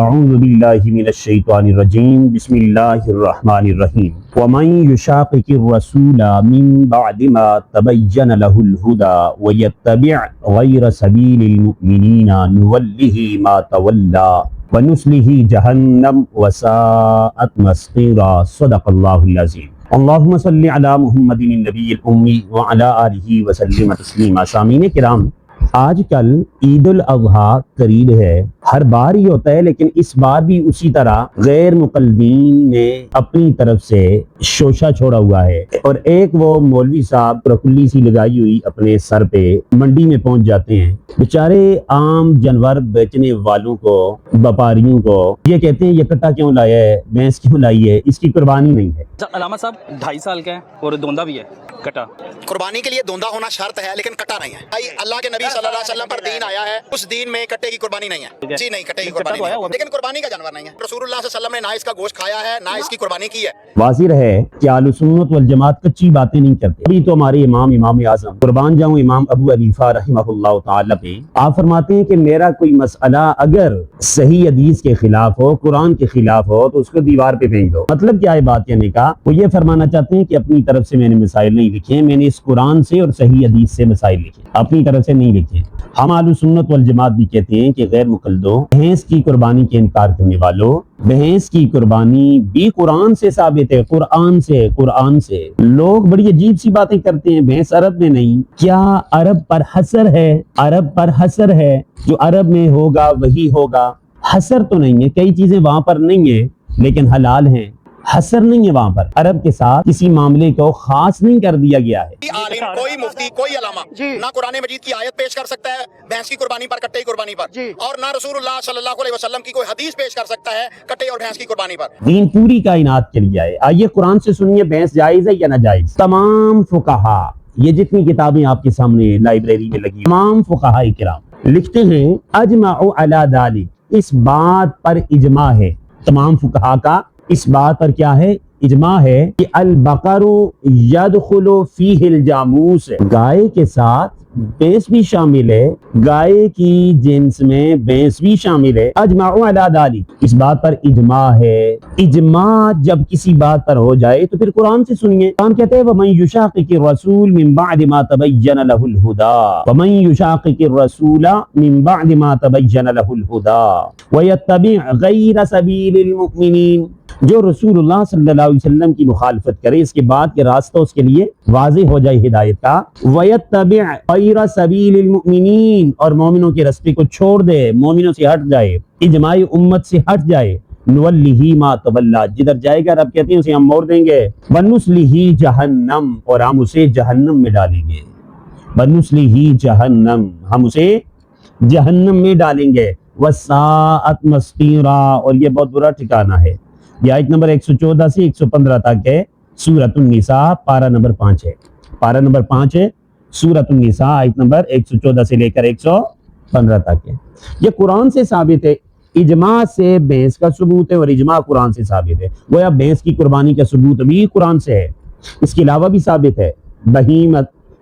اعوذ باللہ من الشیطان الرجیم بسم اللہ الرحمن الرحیم ومن یشاقق الرسول من بعد ما تبین له الهدى ویتبع غیر سبیل المؤمنین نوله ما تولی ونصلہ جہنم وساءت مصیرا صدق اللہ العظیم۔ اللہم صلی علی محمد النبی الامی وعلی آلہ وسلم تسلیما۔ سامعین کرام، آج کل عید الاضحیٰ قریب ہے، ہر بار ہی ہوتا ہے، لیکن اس بار بھی اسی طرح غیر مقلدین نے اپنی طرف سے شوشہ چھوڑا ہوا ہے، اور ایک وہ مولوی صاحب پرکلی سی لگائی ہوئی اپنے سر پہ منڈی میں پہنچ جاتے ہیں، بیچارے عام جانور بیچنے والوں کو، وپاریوں کو یہ کہتے ہیں یہ کٹا کیوں لایا ہے، بھینس کیوں لائی ہے، اس کی قربانی نہیں ہے۔ علامہ صاحب 2.5 سال کا ہے اور دوندا بھی ہے کٹا۔ قربانی کے لیے دوندا ہونا شرط ہے، لیکن کٹا نہیں ہے۔ بھائی اللہ کے نبی صلی اللہ علیہ وسلم پر دین آیا ہے، اس دین میں کٹے کی قربانی نہیں ہے۔ جی نہیں، کٹے کی قربانی نہیں ہے، لیکن قربانی کا جانور نہیں ہے۔ رسول اللہ صلی اللہ علیہ وسلم نے نہ اس کا گوشت کھایا ہے، نہ اس کی قربانی کی ہے۔ واضح ہے کہ اہل سنت والجماعت کچی باتیں نہیں کرتے۔ ابھی تو ہمارے امام اعظم قربان جاؤں امام ابو حنیفہ رحمہ اللہ تعالی پہ آپ فرماتے ہیں کہ میرا کوئی مسئلہ اگر صحیح حدیث کے خلاف ہو، قرآن کے خلاف ہو، تو اس کو دیوار پہ پھینک دو۔ مطلب کیا ہے بات کہنے کا؟ وہ یہ فرمانا چاہتے ہیں کہ اپنی طرف سے میں نے مسائل نہیں لکھے، میں نے اس قرآن سے اور صحیح حدیث سے مسائل لکھے، اپنی طرف سے نہیں لکھے۔ ہم اہل سنت والجماعت بھی کہتے ہیں کہ غیر مقلدوں، بھینس کی قربانی کے انکار کرنے والوں، بھینس کی قربانی بھی قرآن سے ثابت ہے، قرآن سے۔ لوگ بڑی عجیب سی باتیں کرتے ہیں، بھینس عرب میں نہیں، کیا عرب پر حصر ہے، جو عرب میں ہوگا وہی ہوگا؟ حصر تو نہیں ہے، کئی چیزیں وہاں پر نہیں ہیں لیکن حلال ہیں، حصر نہیں ہے وہاں پر، عرب کے ساتھ کسی معاملے کو خاص نہیں کر دیا گیا ہے۔ عالم، کوئی مفتی، کوئی علامہ نہ قرآن مجید کی آیت پیش کر سکتا ہے بھینس کی قربانی پر، کٹے کی قربانی پر، اور نہ رسول اللہ صلی اللہ علیہ وسلم کی کوئی حدیث پیش کر سکتا ہے کٹے اور بھینس کی قربانی پر۔ دین پوری کائنات کے لیے ہے۔ آئیے قرآن سے سنیے، بھینس جائز ہے یا ناجائز؟ تمام فقہا، یہ جتنی کتابیں آپ کے سامنے لائبریری میں لگی، تمام فقہاء کرام لکھتے ہیں اجمعوا علی ذلک، اس بات پر اجماع ہے، تمام فقہاء کا اس بات پر کیا ہے؟ اجماع ہے کہ البقر یدخل فیہ الجاموس، گائے کے ساتھ بھینس بھی شامل ہے، گائے کی جنس میں بھینس بھی شامل ہے۔ اجمعوا علی ذلک، اس بات پر اجماع ہے۔ اجماع جب کسی بات پر ہو جائے تو پھر قرآن سے سنیے۔ قرآن کہتے ہیں وَمَن يُشَاقِقِ الرَّسُولَ مِن بَعْدِ مَا تَبَيَّنَ لَهُ الْهُدَى وَمَن يُشَاقِقِ الرَّسُولَ مِن بَعْدِ مَا تَبَيَّنَ لَهُ الْهُدَى وَيَتَّبِعْ غَيْرَ سَبِيلِ الْمُؤْمِنِينَ، جو رسول اللہ صلی اللہ علیہ وسلم کی مخالفت کرے، اس کے بعد کے راستہ اس کے لیے واضح ہو جائے ہدایت کا، وَيَتَّبِعْ غَيْرَ سَبِيلِ الْمُؤْمِنِينَ، اور مومنوں کے راستے کو چھوڑ دے، مومنوں سے ہٹ جائے، اجماع امت سے ہٹ جائے، نُوَلِّهِ مَا تَوَلَّى، جدھر جائے گا رب کہتے ہیں اسے ہم موڑ دیں گے، وَنُصْلِهِ جَهَنَّمَ، اور ہم اسے جہنم میں ڈالیں گے، وَنُصْلِهِ جَهَنَّمَ، ہم اسے جہنم میں ڈالیں گے، وَسَاءَتْ مَصِيرًا، اور یہ بہت برا ٹھکانہ ہے۔ یہ آیت نمبر 114 سے 115 تک ہے، سورۃ النساء پارہ نمبر 5 ہے، پارہ نمبر 5 ہے، سورۃ النساء آیت نمبر 114 سے لے کر 115 تک ہے۔ یہ قرآن سے ثابت ہے، اجماع سے بھینس کا ثبوت ہے، اور اجماع قرآن سے ثابت ہے۔ گویا بھینس کی قربانی کا ثبوت بھی قرآن سے ہے، اس کے علاوہ بھی ثابت ہے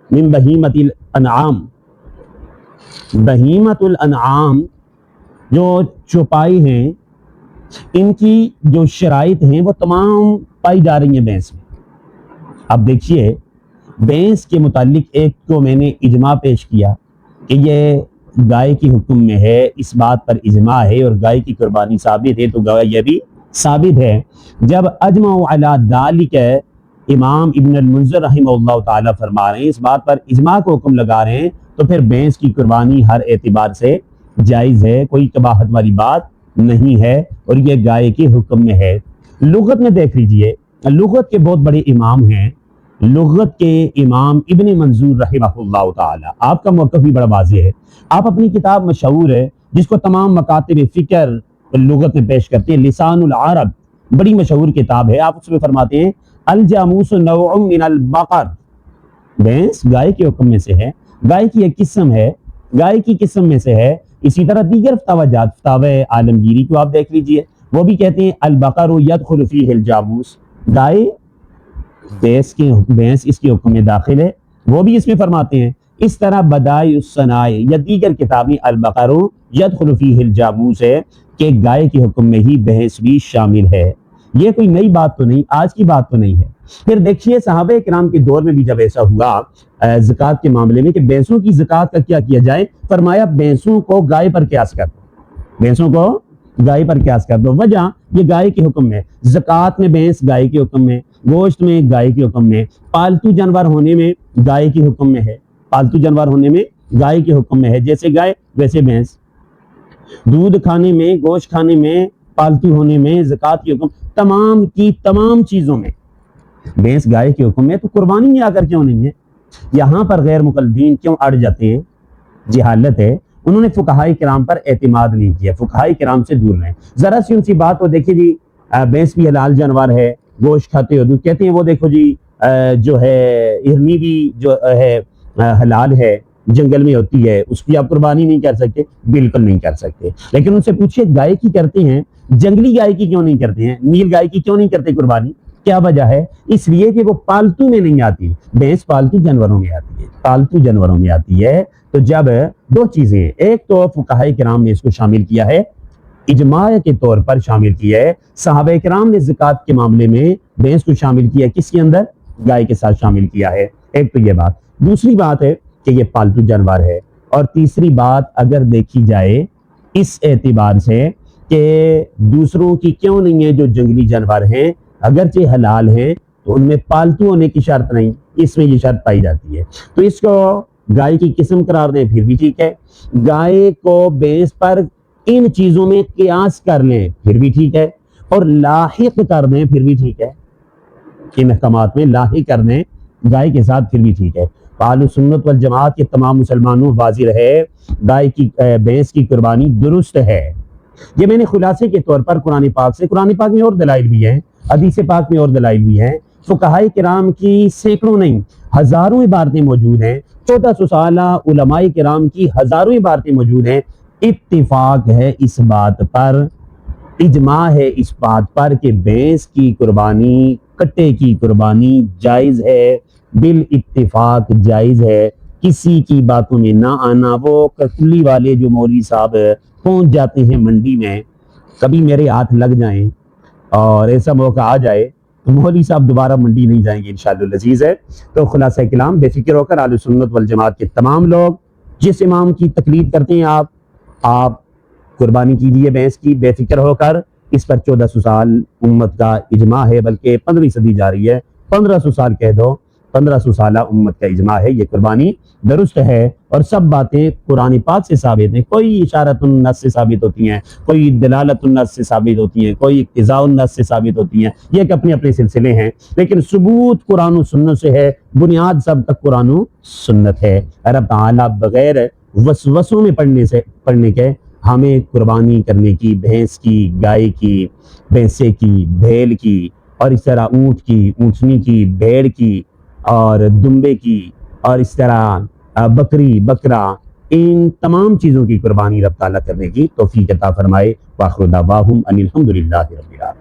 من بہیمت الانعام، بہیمت الانعام جو چوپائی ہیں، ان کی جو شرائط ہیں وہ تمام پائی جا رہی ہیں بھینس میں۔ اب دیکھیے، بھینس کے متعلق ایک کو میں نے اجماع پیش کیا کہ یہ گائے کی حکم میں ہے، اس بات پر اجماع ہے، اور گائے کی قربانی ثابت ہے، تو گویا یہ بھی ثابت ہے۔ جب اجمعوا علی ذلک امام ابن المنذر رحمہ اللہ تعالیٰ فرما رہے ہیں، اس بات پر اجماع کو حکم لگا رہے ہیں، تو پھر بھینس کی قربانی ہر اعتبار سے جائز ہے، کوئی قباحت والی بات نہیں ہے، اور یہ گائے کے حکم میں ہے۔ لغت میں دیکھ لیجئے، لغت کے بہت بڑے امام ہیں، لغت کے امام ابن منظور رحمہ اللہ تعالی، آپ کا موقف بھی بڑا واضح ہے۔ آپ اپنی کتاب مشہور ہے جس کو تمام مکاتب فکر لغت میں پیش کرتے ہیں، لسان العرب، بڑی مشہور کتاب ہے، آپ اس میں فرماتے ہیں الجاموس نوع من البقر، بھینس گائے کے حکم میں سے ہے، گائے کی ایک قسم ہے، گائے کی قسم میں سے ہے۔ اسی طرح دیگر فتاوی عالمگیری کو آپ دیکھ لیجئے، وہ بھی کہتے ہیں البقر یدخل فیہ الجاموس، گائے بھینس اس کے حکم میں داخل ہے، وہ بھی اس میں فرماتے ہیں اس طرح بدائع الصنائع یا دیگر کتابیں البقر یدخل فیہ الجاموس ہے کہ گائے کے حکم میں ہی بھینس بھی شامل ہے۔ یہ کوئی نئی بات تو نہیں، آج کی بات تو نہیں ہے۔ پھر دیکھیے صحابہ کرام کے دور میں بھی جب ایسا ہوا زکوٰۃ کے معاملے میں کہ بھینسوں کی زکوٰۃ کا کیا کیا جائے، فرمایا بھینسوں کو گائے پر قیاس کر دو، بھینسوں کو گائے پر قیاس کر دو۔ وجہ یہ گائے کے حکم میں، زکوٰۃ میں بھینس گائے کے حکم میں، گوشت میں گائے کے حکم میں، پالتو جانور ہونے میں گائے کے حکم میں ہے، پالتو جانور ہونے میں گائے کے حکم میں ہے، جیسے گائے ویسے بھینس، دودھ کھانے میں، گوشت کھانے میں، پالتو ہونے میں زکوٰۃ کے حکم، تمام کی تمام چیزوں میں بھینس گائے کے حکم میں، تو قربانی میں آ کر کیوں نہیں ہے؟ یہاں پر غیر مقلدین کیوں اڑ جاتے ہیں؟ جہالت ہے، انہوں نے فقہائے کرام پر اعتماد نہیں کیا، فقہائے کرام سے دور رہیں۔ ذرا سی ان سی بات ہو، دیکھیے جی بھینس بھی حلال جانور ہے، گوشت کھاتے ہو، کہتے ہیں وہ دیکھو جی جو ہے ہرنی بھی جو ہے حلال ہے، جنگل میں ہوتی ہے، اس کی آپ قربانی نہیں کر سکتے، بالکل نہیں کر سکتے۔ لیکن ان سے پوچھے گائے کی کرتے ہیں، جنگلی گائے کی کیوں نہیں کرتے ہیں، نیل گائے کی کیوں نہیں کرتے قربانی؟ کیا وجہ ہے؟ اس لیے کہ وہ پالتو میں نہیں آتی، بھینس پالتو جانوروں میں آتی ہے، پالتو جانوروں میں آتی ہے۔ تو جب دو چیزیں، ایک تو فقہائے کرام نے اس کو شامل کیا ہے، اجماع کے طور پر شامل کیا ہے، صحابہ کرام نے زکوٰۃ کے معاملے میں بھینس کو شامل کیا، کس کے اندر؟ گائے کے ساتھ شامل کیا ہے۔ ایک تو یہ بات، دوسری بات ہے کہ یہ پالتو جانور ہے، اور تیسری بات اگر دیکھی جائے اس اعتبار سے کہ دوسروں کی کیوں نہیں ہے، جو جنگلی جانور ہیں اگرچہ حلال ہیں تو ان میں پالتو ہونے کی شرط نہیں، اس میں یہ شرط پائی جاتی ہے، تو اس کو گائے کی قسم قرار دیں پھر بھی ٹھیک ہے، گائے کو بھینس پر ان چیزوں میں قیاس کر لیں پھر بھی ٹھیک ہے، اور لاحق کر دیں پھر بھی ٹھیک ہے، ان احکامات میں لاحق کر دیں گائے کے ساتھ پھر بھی ٹھیک ہے۔ اہل سنت والجماعت کے تمام مسلمانوں واضح ہے گائے کی بھینس کی قربانی درست ہے۔ یہ میں نے خلاصے کے طور پر قرآن پاک سے، قرآن پاک میں اور دلائل بھی ہیں، حدیث پاک میں اور دلائل بھی ہیں، فقہائے کرام کی سینکڑوں نہیں ہزاروں عبارتیں موجود ہیں، 1400 سالہ علماء کرام کی ہزاروں عبارتیں موجود ہیں، اتفاق ہے اس بات پر، اجماع ہے اس بات پر کہ بھینس کی قربانی، کٹے کی قربانی جائز ہے، بالاتفاق جائز ہے، کسی کی باتوں میں نہ آنا۔ وہ کلی والے جو مولوی صاحب پہنچ جاتے ہیں منڈی میں، کبھی میرے ہاتھ لگ جائیں اور ایسا موقع آ جائے تو مولوی صاحب دوبارہ منڈی نہیں جائیں گے انشاءاللہ العزیز ہے۔ تو خلاصہ کلام، بے فکر ہو کر اہل سنت والجماعت کے تمام لوگ جس امام کی تقلید کرتے ہیں آپ قربانی کیجیے بھینس کی، بے فکر ہو کر۔ اس پر 1400 سال امت کا اجماع ہے، بلکہ 15ویں صدی جاری ہے، 1500 سال کہہ دو، 1500 سالہ امت کا اجماع ہے، یہ قربانی درست ہے، اور سب باتیں قرآن پاک سے ثابت ہیں، کوئی اشارت النص سے ثابت ہوتی ہیں، کوئی دلالت النص سے ثابت ہوتی ہیں، کوئی اقتضاء النص سے ثابت ہوتی ہیں، یہ کہ اپنے اپنے سلسلے ہیں، لیکن ثبوت قرآن و سنت سے ہے، بنیاد سب تک قرآن و سنت ہے۔ رب تعالیٰ بغیر وسوسوں میں پڑھنے کے ہمیں قربانی کرنے کی، بھینس کی، گائے کی، بھینسے کی، بھیل کی، اور اس طرح اونٹ کی، اونٹنی کی، بھیڑ کی، اور دمبے کی، اور اس طرح بکری، بکرا، ان تمام چیزوں کی قربانی رب تعالیٰ کرنے کی توفیق عطا فرمائے۔ وآخر دعواہم ان الحمدللہ رب العالمین۔